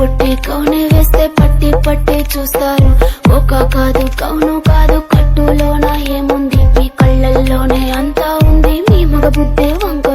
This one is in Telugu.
పుట్టి కౌనే వేస్తే పట్టి పట్టి చూస్తారు. ఒక కాదు కౌను కాదు కట్టులోన ఏముంది, మీ కళ్ళల్లోనే అంతా ఉంది, మీ మగ బుద్ధి